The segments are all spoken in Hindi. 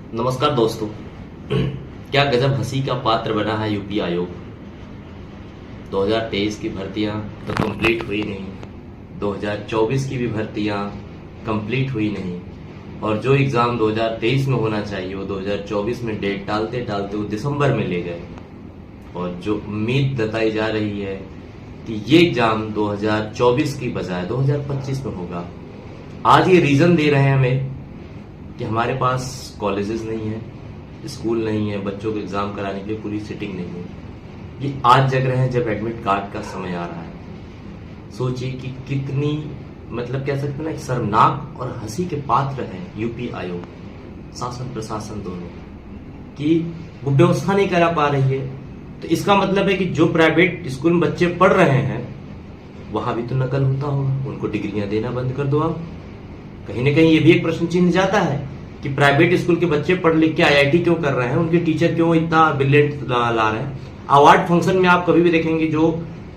नमस्कार दोस्तों। क्या गजब हंसी का पात्र बना है यूपी आयोग। 2023 की भर्तियां तो कंप्लीट हुई नहीं, 2024 की भी भर्तियां कंप्लीट हुई नहीं, और जो एग्ज़ाम 2023 में होना चाहिए वो 2024 में डेट टालते टालते वो दिसंबर में ले गए। और जो उम्मीद जताई जा रही है कि ये एग्ज़ाम 2024 की बजाय 2025 में होगा। आज ये रीज़न दे रहे हैं हमें कि हमारे पास कॉलेजेस नहीं है, स्कूल नहीं है, बच्चों को एग्ज़ाम कराने के लिए पूरी सिटिंग नहीं है। ये आज जग रहे हैं जब एडमिट कार्ड का समय आ रहा है। सोचिए कि कितनी कह सकते हैं ना, शर्मनाक और हंसी के पात्र हैं यूपी आयोग, शासन प्रशासन दोनों, कि वो व्यवस्था नहीं करा पा रही है। तो इसका मतलब है कि जो प्राइवेट स्कूल में बच्चे पढ़ रहे हैं वहां भी तो नकल होता होगा, उनको डिग्रियां देना बंद कर दो आप। कहीं ना कहीं ये भी एक प्रश्न चिन्ह जाता है कि प्राइवेट स्कूल के बच्चे पढ़ लिख के आईआईटी क्यों कर रहे हैं, उनके टीचर क्यों इतना ब्रिलियंट ला रहे हैं। अवार्ड फंक्शन में आप कभी भी देखेंगे जो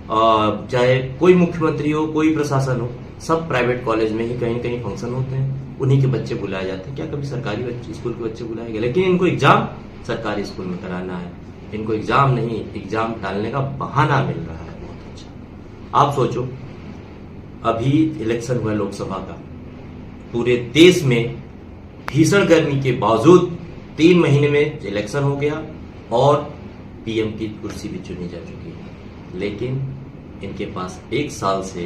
चाहे कोई मुख्यमंत्री हो, कोई प्रशासन हो, सब प्राइवेट कॉलेज में ही कहीं ना कहीं फंक्शन होते हैं, उन्हीं के बच्चे बुलाए जाते हैं। क्या कभी सरकारी स्कूल के बच्चे बुलाए गए? लेकिन इनको एग्जाम सरकारी स्कूल में कराना है, इनको एग्जाम नहीं, एग्जाम टालने का बहाना मिल रहा है। बहुत अच्छा। आप सोचो, अभी इलेक्शन हुआ लोकसभा का, पूरे देश में भीषण गर्मी के बावजूद 3 महीने में इलेक्शन हो गया और पीएम की कुर्सी भी चुनी जा चुकी है। लेकिन इनके पास 1 साल से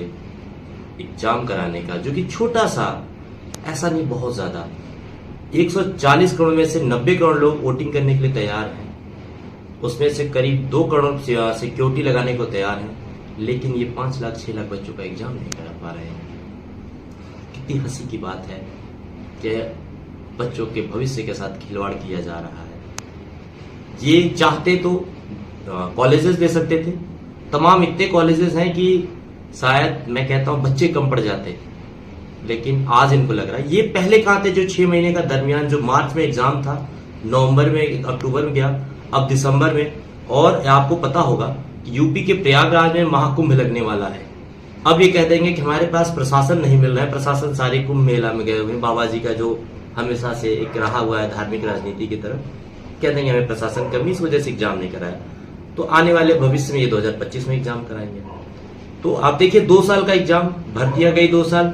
एग्जाम कराने का, जो कि छोटा सा, ऐसा नहीं बहुत ज्यादा, 140 करोड़ में से 90 करोड़ लोग वोटिंग करने के लिए तैयार हैं, उसमें से करीब 2 करोड़ सिक्योरिटी लगाने को तैयार हैं, लेकिन ये 5 लाख 6 लाख बच्चों का एग्जाम नहीं करा पा रहे हैं। कितनी हंसी की बात है कि बच्चों के भविष्य के साथ खिलवाड़ किया जा रहा है। ये चाहते तो कॉलेजेस दे सकते थे, तमाम इतने कॉलेजेस हैं कि शायद मैं कहता हूं बच्चे कम पड़ जाते, लेकिन आज इनको लग रहा है ये पहले कहां थे। जो 6 महीने का दरमियान, जो मार्च में एग्जाम था, नवंबर में अक्टूबर में गया, अब दिसंबर में। और आपको पता होगा कि यूपी के प्रयागराज में महाकुंभ लगने वाला है। अब ये कह देंगे कि हमारे पास प्रशासन नहीं मिल रहा है, प्रशासन सारे कुंभ मेला में गए हुए हैं, बाबा जी का जो हमेशा से एक रहा हुआ है धार्मिक राजनीति की तरफ, कह देंगे हमें प्रशासन कमी, इस वजह से एग्जाम नहीं कराया। तो आने वाले भविष्य में ये 2025 में एग्जाम कराएंगे। तो आप देखिए 2 साल का एग्जाम, भर्तियां गई 2 साल,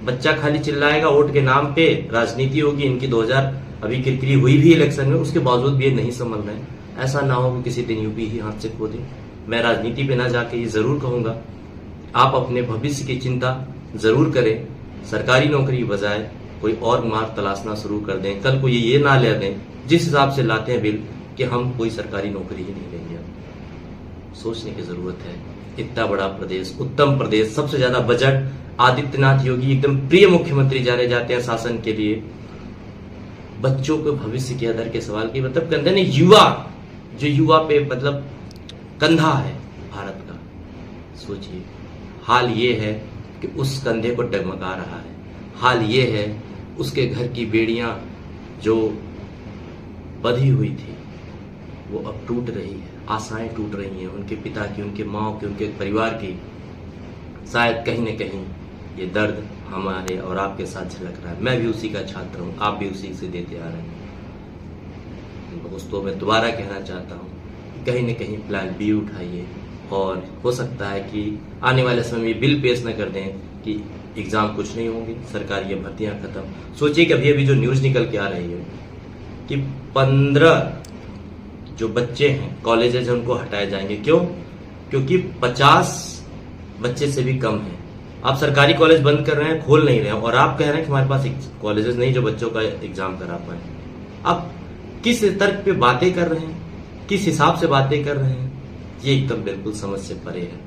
बच्चा खाली चिल्लाएगा वोट के नाम पे, राजनीति होगी इनकी। 2000 अभी किरकिरी हुई भी इलेक्शन में, उसके बावजूद भी ये नहीं समझ रहे हैं। ऐसा ना हो कि किसी दिन यूपी ही हाथ से खो दे। मैं राजनीति पे ना जाके ये जरूर कहूंगा, आप अपने भविष्य की चिंता जरूर करें, सरकारी नौकरी की बजाय कोई और मार्ग तलाशना शुरू कर दें। कल को ये ना ले दें जिस हिसाब से लाते हैं बिल कि हम कोई सरकारी नौकरी ही नहीं लेंगे। सोचने की जरूरत है। इतना बड़ा प्रदेश, उत्तम प्रदेश, सबसे ज्यादा बजट, आदित्यनाथ योगी एकदम प्रिय मुख्यमंत्री जाने जाते हैं शासन के लिए। बच्चों के भविष्य के आधार के सवाल की कंधे ने युवा, जो युवा पे कंधा है भारत का, सोचिए हाल ये है कि उस कंधे को डगमगा रहा है। हाल ये है उसके घर की बेड़ियां जो बंधी हुई थी वो अब टूट रही है, आशाएं टूट रही हैं, उनके पिता की, उनके माँ की, उनके परिवार की। शायद कहीं न कहीं ये दर्द हमारे और आपके साथ झलक रहा है। मैं भी उसी का छात्र हूँ, आप भी उसी से देते आ रहे हैं। दोस्तों, मैं दोबारा कहना चाहता हूँ, कहीं न कहीं प्लान बी उठाइए, और हो सकता है कि आने वाले समय में बिल पेश न कर दें कि एग्जाम कुछ नहीं होंगे, सरकारी ये भर्तियां खत्म। सोचिए कि अभी जो न्यूज निकल के आ रही है कि 15 जो बच्चे हैं कॉलेजेस हैं उनको हटाए जाएंगे। क्यों? क्योंकि 50 बच्चे से भी कम है। आप सरकारी कॉलेज बंद कर रहे हैं, खोल नहीं रहे हैं, और आप कह रहे हैं कि हमारे पास कॉलेजेस नहीं जो बच्चों का एग्जाम करा पाए। आप किस तर्क पे बातें कर रहे हैं, किस हिसाब से बातें कर रहे हैं, ये एकदम बिल्कुल समझ से परे है।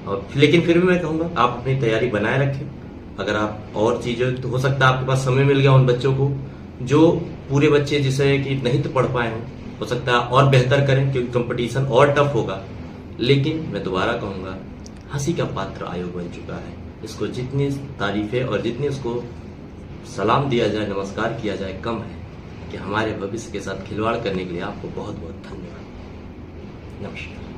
और लेकिन फिर भी मैं कहूंगा आप अपनी तैयारी बनाए रखें। अगर आप और चीजें, तो हो सकता है आपके पास समय मिल गया उन बच्चों को जो पूरे बच्चे जिसे कि नहीं तो पढ़ पाए हो सकता है और बेहतर करें, क्योंकि कंपटीशन और टफ होगा। लेकिन मैं दोबारा कहूंगा, हंसी का पात्र आयोग बन चुका है। इसको जितनी तारीफें और जितनी उसको सलाम दिया जाए, नमस्कार किया जाए, कम है। कि हमारे भविष्य के साथ खिलवाड़ करने के लिए आपको बहुत बहुत धन्यवाद। नमस्कार।